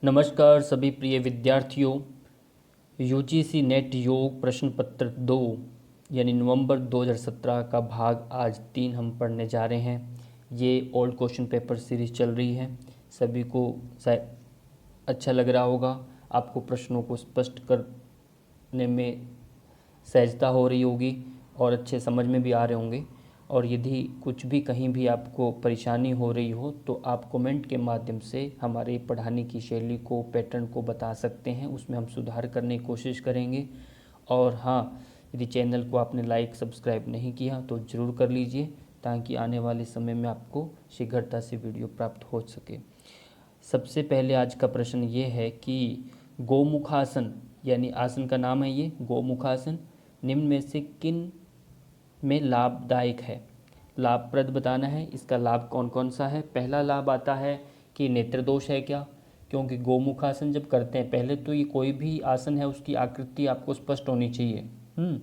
नमस्कार सभी प्रिय विद्यार्थियों। यूजीसी नेट योग प्रश्न पत्र 2 यानी नवंबर 2017 का भाग आज 3 हम पढ़ने जा रहे हैं। ये ओल्ड क्वेश्चन पेपर सीरीज़ चल रही है। सभी को शायद अच्छा लग रहा होगा, आपको प्रश्नों को स्पष्ट करने में सहजता हो रही होगी और अच्छे समझ में भी आ रहे होंगे। और यदि कुछ भी कहीं भी आपको परेशानी हो रही हो तो आप कमेंट के माध्यम से हमारे पढ़ाने की शैली को, पैटर्न को बता सकते हैं, उसमें हम सुधार करने की कोशिश करेंगे। और हाँ, यदि चैनल को आपने लाइक सब्सक्राइब नहीं किया तो ज़रूर कर लीजिए ताकि आने वाले समय में आपको शीघ्रता से वीडियो प्राप्त हो सके। सबसे पहले आज का प्रश्न ये है कि गोमुखासन यानी आसन का नाम है ये गोमुखासन, निम्न में से किन में लाभदायक है? लाभप्रद बताना है। इसका लाभ कौन कौन सा है? पहला लाभ आता है कि नेत्र दोष है क्या, क्योंकि गोमुखासन जब करते हैं, पहले तो ये कोई भी आसन है उसकी आकृति आपको स्पष्ट होनी चाहिए।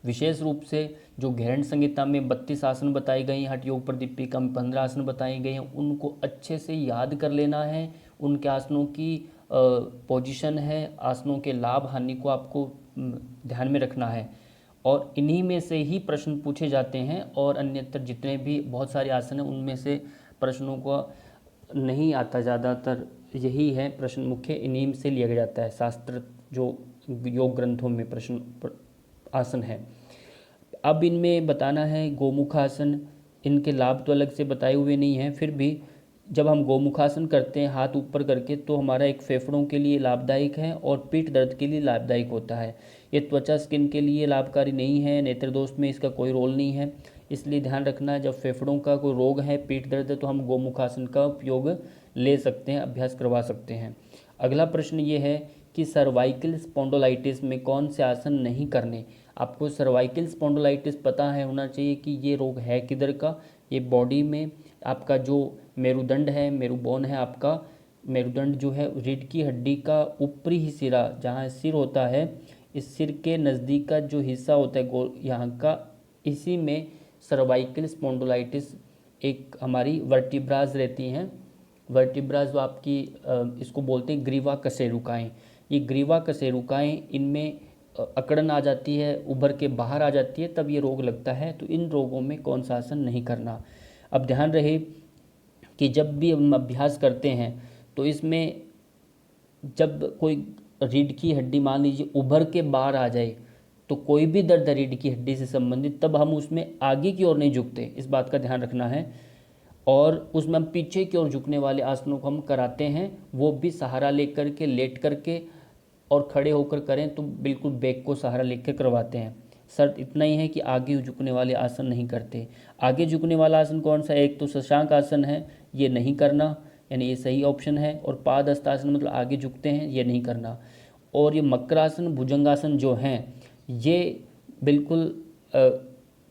विशेष रूप से जो गहन संहिता में 32 आसन बताए गए हैं, हठ योग प्रदीपिका में 15 आसन बताए गए हैं, उनको अच्छे से याद कर लेना है। उनके आसनों की पोजीशन है, आसनों के लाभ हानि को आपको ध्यान में रखना है और इन्हीं में से ही प्रश्न पूछे जाते हैं। और अन्यतर जितने भी बहुत सारे आसन हैं उनमें से प्रश्नों को नहीं आता, ज़्यादातर यही है प्रश्न मुख्य, इन्हीं से लिया जाता है। शास्त्र जो योग ग्रंथों में प्रश्न आसन है। अब इनमें बताना है गोमुखासन, इनके लाभ तो अलग से बताए हुए नहीं हैं, फिर भी जब हम गोमुखासन करते हैं हाथ ऊपर करके तो हमारा एक फेफड़ों के लिए लाभदायक है और पीठ दर्द के लिए लाभदायक होता है। ये त्वचा स्किन के लिए लाभकारी नहीं है, नेत्र दोष में इसका कोई रोल नहीं है। इसलिए ध्यान रखना है, जब फेफड़ों का कोई रोग है, पीठ दर्द है, तो हम गोमुखासन का उपयोग ले सकते हैं, अभ्यास करवा सकते हैं। अगला प्रश्न ये है कि सर्वाइकल स्पॉन्डिलाइटिस में कौन से आसन नहीं करने? आपको सर्वाइकल स्पॉन्डिलाइटिस पता है होना चाहिए कि ये रोग है किधर का। ये बॉडी में आपका जो मेरुदंड है, मेरुबोन है, आपका मेरुदंड जो है रीढ़ की हड्डी का ऊपरी ही सिरा, जहाँ सिर होता है, इस सिर के नज़दीक का जो हिस्सा होता है गोल यहाँ का, इसी में सर्वाइकल स्पॉन्डिलाइटिस एक हमारी वर्टिब्राज रहती हैं। वर्टिब्राज जो आपकी इसको बोलते हैं ग्रीवा कशेरुकाएँ। ये ग्रीवा कशेरुकाएँ, इनमें अकड़न आ जाती है, उभर के बाहर आ जाती है, तब ये रोग लगता है। तो इन रोगों में कौन सा आसन नहीं करना? अब ध्यान रहे कि जब भी हम अभ्यास करते हैं तो इसमें जब कोई रीढ़ की हड्डी मान लीजिए उभर के बाहर आ जाए तो कोई भी दर्द है रीढ़ की हड्डी से संबंधित, तब हम उसमें आगे की ओर नहीं झुकते, इस बात का ध्यान रखना है। और उसमें हम पीछे की ओर झुकने वाले आसनों को हम कराते हैं, वो भी सहारा लेकर के, लेट करके और खड़े होकर करें तो बिल्कुल बैक को सहारा लेकर करवाते हैं। शर्त इतना ही है कि आगे झुकने वाले आसन नहीं करते। आगे झुकने वाला आसन कौन सा है? एक तो शशांक आसन है, ये नहीं करना, यानी ये सही ऑप्शन है। और पादहस्तासन मतलब आगे झुकते हैं, ये नहीं करना। और ये मकरासन, भुजंगासन जो हैं, ये बिल्कुल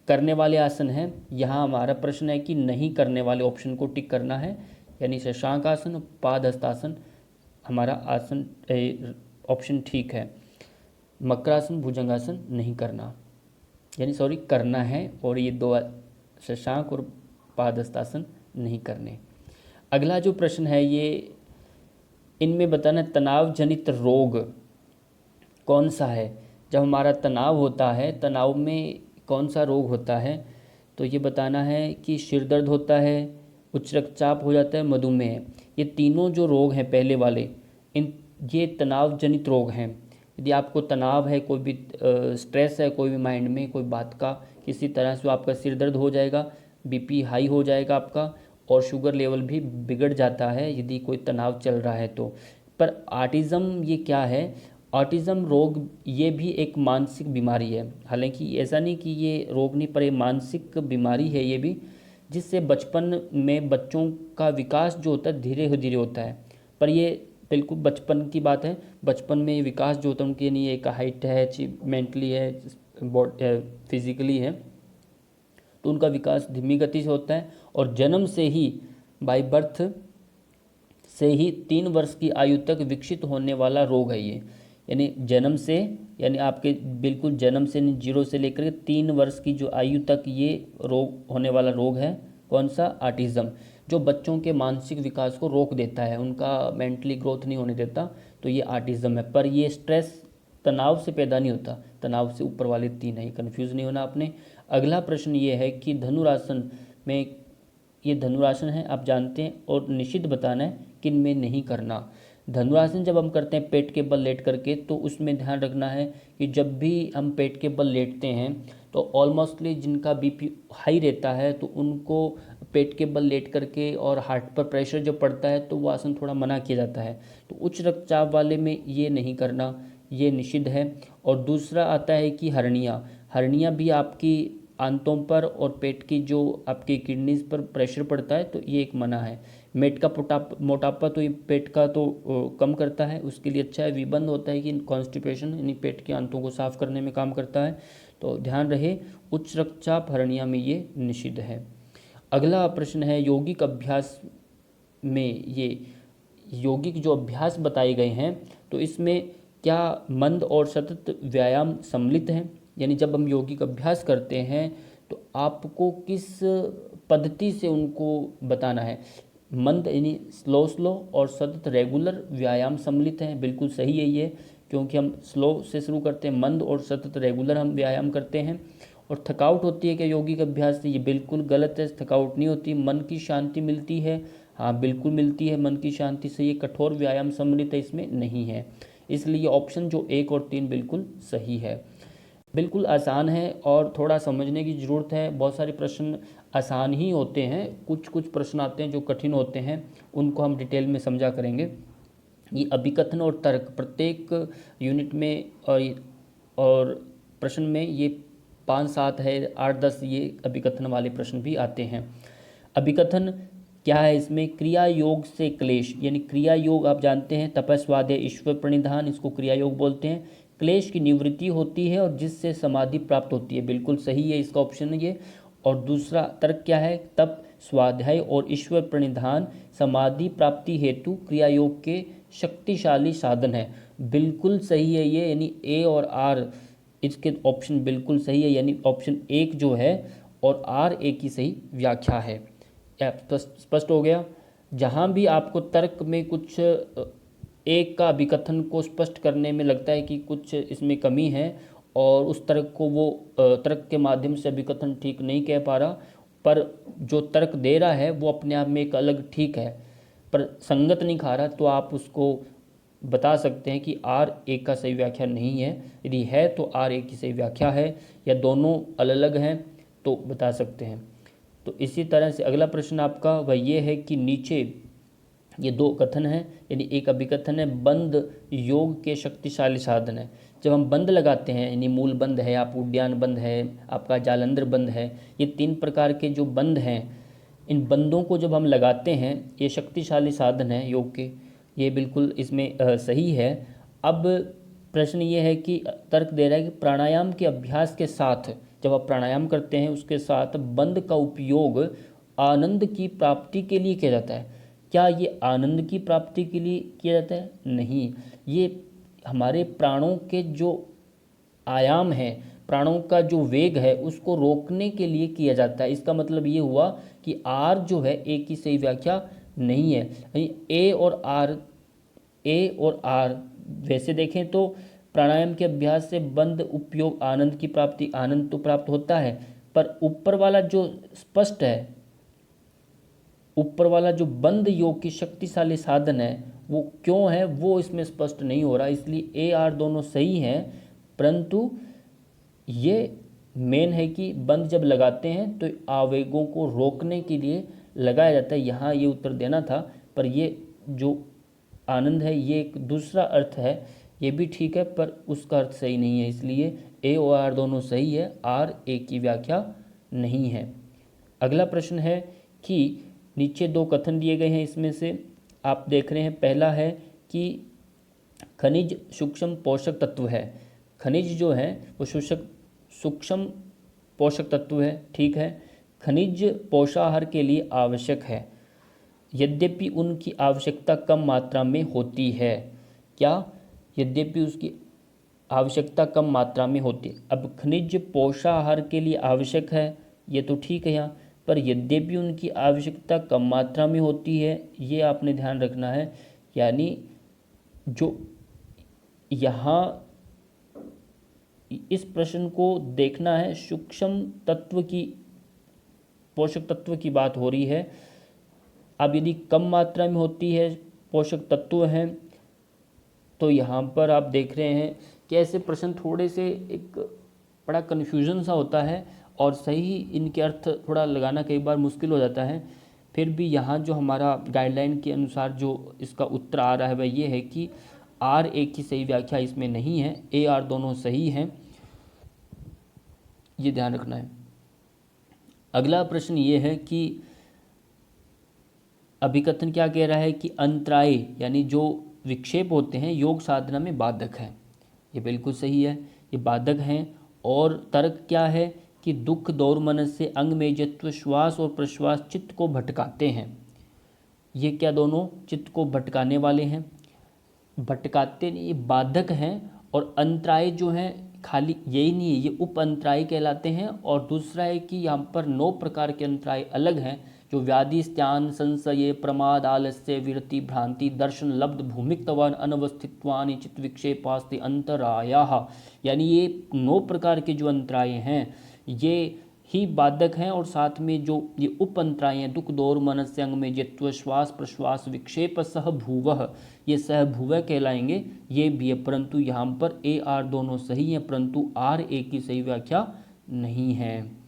करने वाले आसन हैं। यहाँ हमारा प्रश्न है कि नहीं करने वाले ऑप्शन को टिक करना है, यानी शशांक आसन, पादहस्तासन हमारा आसन ऑप्शन ठीक है। मकरासन, भुजंगासन नहीं करना, यानी सॉरी करना है, और ये दो शशांक और पादहस्तासन नहीं करने। अगला जो प्रश्न है ये इनमें बताना तनाव जनित रोग कौन सा है। जब हमारा तनाव होता है, तनाव में कौन सा रोग होता है, तो ये बताना है कि सिर दर्द होता है, उच्च रक्तचाप हो जाता है, मधुमेह। ये तीनों जो रोग हैं पहले वाले, इन ये तनाव जनित रोग हैं। यदि आपको तनाव है, कोई भी स्ट्रेस है कोई भी माइंड में कोई बात का, किसी तरह से आपका सिर दर्द हो जाएगा, बीपी हाई हो जाएगा आपका, और शुगर लेवल भी बिगड़ जाता है यदि कोई तनाव चल रहा है तो। पर ऑटिज़म ये क्या है? ऑटिज़म रोग ये भी एक मानसिक बीमारी है। हालांकि ऐसा नहीं कि ये रोग नहीं, पर ये मानसिक बीमारी है ये भी, जिससे बचपन में बच्चों का विकास जो होता है धीरे धीरे होता है। पर ये बिल्कुल बचपन की बात है, बचपन में विकास जो होता है उनके लिए एक हाइट है, मेंटली है, फिजिकली है, तो उनका विकास धीमी गति से होता है। और जन्म से ही, बाय बर्थ से ही 3 वर्ष की आयु तक विकसित होने वाला रोग है ये। यानी जन्म से, यानी आपके बिल्कुल जन्म से 0 से लेकर के 3 वर्ष की जो आयु तक ये रोग होने वाला रोग है। कौन सा? ऑटिज़म। जो बच्चों के मानसिक विकास को रोक देता है, उनका मेंटली ग्रोथ नहीं होने देता, तो ये ऑटिज्म है। पर ये स्ट्रेस तनाव से पैदा नहीं होता, तनाव से ऊपर वाले तीन है, कंफ्यूज नहीं होना आपने। अगला प्रश्न ये है कि धनुरासन में, ये धनुरासन है आप जानते हैं, और निषिद्ध बताना है किन में नहीं करना। धनुरासन जब हम करते हैं पेट के बल लेट करके, तो उसमें ध्यान रखना है कि जब भी हम पेट के बल लेटते हैं तो ऑलमोस्टली जिनका बीपी हाई रहता है तो उनको पेट के बल लेट करके और हार्ट पर प्रेशर जब पड़ता है तो वो आसन थोड़ा मना किया जाता है। तो उच्च रक्तचाप वाले में ये नहीं करना, ये निषिद्ध है। और दूसरा आता है कि हर्निया, हर्निया भी आपकी आंतों पर और पेट की जो आपकी किडनीज पर प्रेशर पड़ता है तो ये एक मना है। मेट का मोटापा तो ये पेट का तो कम करता है, उसके लिए अच्छा है। विबंध होता है कि कॉन्स्टिपेशन यानी पेट की आंतों को साफ करने में काम करता है। तो ध्यान रहे उच्च रक्तचाप हर्निया में ये निषिद्ध है। अगला प्रश्न है यौगिक अभ्यास में, ये यौगिक जो अभ्यास बताए गए हैं तो इसमें क्या मंद और सतत व्यायाम सम्मिलित हैं? यानी जब हम यौगिक अभ्यास करते हैं तो आपको किस पद्धति से उनको बताना है। मंद यानी स्लो स्लो और सतत रेगुलर व्यायाम सम्मिलित हैं, बिल्कुल सही है ये, क्योंकि हम स्लो से शुरू करते हैं, मंद और सतत रेगुलर हम व्यायाम करते हैं। और थकावट होती है क्या यौगिक अभ्यास से? ये बिल्कुल गलत है, थकावट नहीं होती, मन की शांति मिलती है। हाँ बिल्कुल मिलती है मन की शांति से, ये कठोर व्यायाम सम्मिलित है, इसमें नहीं है। इसलिए ऑप्शन जो 1 और 3 बिल्कुल सही है। बिल्कुल आसान है और थोड़ा समझने की ज़रूरत है। बहुत सारे प्रश्न आसान ही होते हैं, कुछ कुछ प्रश्न आते हैं जो कठिन होते हैं, उनको हम डिटेल में समझा करेंगे। ये अभिकथन और तर्क प्रत्येक यूनिट में और प्रश्न में ये 5-7 है, 8-10 ये अभिकथन वाले प्रश्न भी आते हैं। अभिकथन क्या है? इसमें क्रिया योग से क्लेश, यानी क्रिया योग आप जानते हैं तपस्वाध्याय ईश्वर प्रणिधान, इसको क्रिया योग बोलते हैं। क्लेश की निवृत्ति होती है और जिससे समाधि प्राप्त होती है, बिल्कुल सही है इसका ऑप्शन है ये। और दूसरा तर्क क्या है? तप स्वाध्याय और ईश्वर प्रणिधान समाधि प्राप्ति हेतु क्रिया योग के शक्तिशाली साधन है, बिल्कुल सही है ये। यानी ए और आर इसके ऑप्शन बिल्कुल सही है, यानी ऑप्शन 1 जो है और आर ए की सही व्याख्या है। स्पष्ट हो गया। जहाँ भी आपको तर्क में कुछ एक का अभिकथन को स्पष्ट करने में लगता है कि कुछ इसमें कमी है और उस तर्क को वो तर्क के माध्यम से अभिकथन ठीक नहीं कह पा रहा, पर जो तर्क दे रहा है वो अपने आप में एक अलग ठीक है पर संगत नहीं खा रहा, तो आप उसको बता सकते हैं कि आर एक का सही व्याख्या नहीं है। यदि है तो आर एक की सही व्याख्या है, या दोनों अलग अलग हैं तो बता सकते हैं। तो इसी तरह से अगला प्रश्न आपका वह ये है कि नीचे ये 2 कथन हैं, यानी एक अभिकथन है बंद योग के शक्तिशाली साधन है। जब हम बंद लगाते हैं, यानी मूल बंद है, आप उद्यान बंद है, आपका जालंधर बंद है, ये 3 प्रकार के जो बंद हैं, इन बंदों को जब हम लगाते हैं ये शक्तिशाली साधन है योग के, ये बिल्कुल इसमें सही है। अब प्रश्न ये है कि तर्क दे रहा है कि प्राणायाम के अभ्यास के साथ, जब आप प्राणायाम करते हैं उसके साथ बंद का उपयोग आनंद की प्राप्ति के लिए किया जाता है। क्या ये आनंद की प्राप्ति के लिए किया जाता है? नहीं, ये हमारे प्राणों के जो आयाम है, प्राणों का जो वेग है उसको रोकने के लिए किया जाता है। इसका मतलब ये हुआ कि आर जो है ए की सही व्याख्या नहीं है। ए और आर वैसे देखें तो प्राणायाम के अभ्यास से बंद उपयोग आनंद की प्राप्ति, आनंद तो प्राप्त होता है, पर ऊपर वाला जो स्पष्ट है, ऊपर वाला जो बंद योग की शक्तिशाली साधन है वो क्यों है वो इसमें स्पष्ट नहीं हो रहा। इसलिए ए आर दोनों सही हैं, परंतु ये मेन है कि बंद जब लगाते हैं तो आवेगों को रोकने के लिए लगाया जाता है, यहाँ ये उत्तर देना था। पर ये जो आनंद है ये एक दूसरा अर्थ है, ये भी ठीक है पर उसका अर्थ सही नहीं है, इसलिए ए और आर दोनों सही है, आर ए की व्याख्या नहीं है। अगला प्रश्न है कि नीचे 2 कथन दिए गए हैं, इसमें से आप देख रहे हैं पहला है कि खनिज सूक्ष्म पोषक तत्व है। खनिज जो है वो सूक्ष्म पोषक तत्व है, ठीक है। खनिज पोषाहार के लिए आवश्यक है, यद्यपि उनकी आवश्यकता कम मात्रा में होती है। क्या? यद्यपि उसकी आवश्यकता कम मात्रा में होती है। अब खनिज पोषाहार के लिए आवश्यक है, ये तो ठीक है यहाँ, पर यद्यपि उनकी आवश्यकता कम मात्रा में होती है, ये आपने ध्यान रखना है। यानी जो यहाँ इस प्रश्न को देखना है, सूक्ष्म तत्व की, पोषक तत्व की बात हो रही है। अब यदि कम मात्रा में होती है पोषक तत्व हैं, तो यहाँ पर आप देख रहे हैं कि ऐसे प्रश्न थोड़े से एक बड़ा कन्फ्यूजन सा होता है और सही इनके अर्थ थोड़ा लगाना कई बार मुश्किल हो जाता है। फिर भी यहाँ जो हमारा गाइडलाइन के अनुसार जो इसका उत्तर आ रहा है वह ये है कि आर एक की सही व्याख्या इसमें नहीं है, ए आर दोनों सही हैं, ये ध्यान रखना है। अगला प्रश्न ये है कि अभिकथन क्या कह रहा है कि अंतराय यानी जो विक्षेप होते हैं योग साधना में बाधक हैं। ये बिल्कुल सही है, ये बाधक हैं। और तर्क क्या है कि दुख दौर मनस्य अंग में जत्व श्वास और प्रश्वास चित्त को भटकाते हैं। ये क्या दोनों चित्त को भटकाने वाले हैं, भटकाते नहीं, ये बाधक हैं। और अंतराय जो हैं खाली यही नहीं है, ये उप अंतराय कहलाते हैं। और दूसरा है कि यहाँ पर 9 प्रकार के अंतराय अलग हैं, जो व्याधि स्त्यान संशय प्रमाद आलस्य विरति भ्रांति दर्शन लब्ध भूमिक्तवान अनवस्थित्वानि चित्त विक्षेपास्ति अंतरायाः। यानी ये 9 प्रकार के जो अंतराय हैं ये ही बाधक हैं। और साथ में जो ये उप अंतराय हैं दुख दौर मनस्य अंग में जत्व श्वास प्रश्वास विक्षेप सह भूवः, ये सह भूवः कहलाएंगे, ये भी है। परंतु यहाँ पर ए आर दोनों सही हैं, परंतु आर ए की सही व्याख्या नहीं है।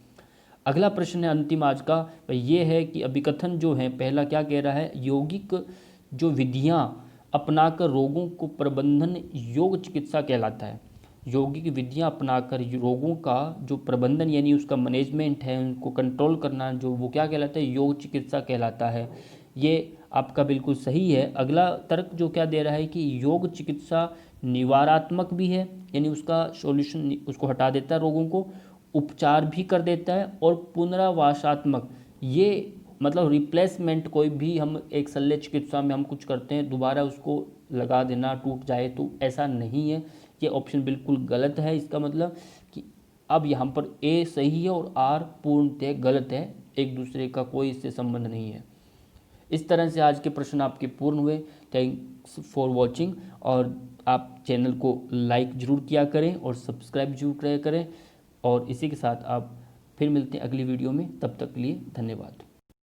अगला प्रश्न है अंतिम आज का, वह ये है कि अभिकथन जो है पहला क्या कह रहा है, यौगिक जो विधियाँ अपनाकर रोगों को प्रबंधन योग चिकित्सा कहलाता है। यौगिक विधियाँ अपनाकर रोगों का जो प्रबंधन यानी उसका मैनेजमेंट है, उनको कंट्रोल करना, जो वो क्या कहलाता है, योग चिकित्सा कहलाता है। ये आपका बिल्कुल सही है। अगला तर्क जो क्या दे रहा है कि योग चिकित्सा निवारात्मक भी है, यानी उसका सॉल्यूशन उसको हटा देता है रोगों को, उपचार भी कर देता है, और पुनरावासात्मक, ये मतलब रिप्लेसमेंट, कोई भी हम एक शल्य चिकित्सा में हम कुछ करते हैं दोबारा उसको लगा देना टूट जाए, तो ऐसा नहीं है। ये ऑप्शन बिल्कुल गलत है। इसका मतलब कि अब यहाँ पर ए सही है और आर पूर्णतः गलत है, एक दूसरे का कोई इससे संबंध नहीं है। इस तरह से आज के प्रश्न आपके पूर्ण हुए। Thanks for watching. और आप चैनल को लाइक ज़रूर किया करें और सब्सक्राइब जरूर किया करें। और इसी के साथ आप फिर मिलते हैं अगली वीडियो में, तब तक के लिए धन्यवाद।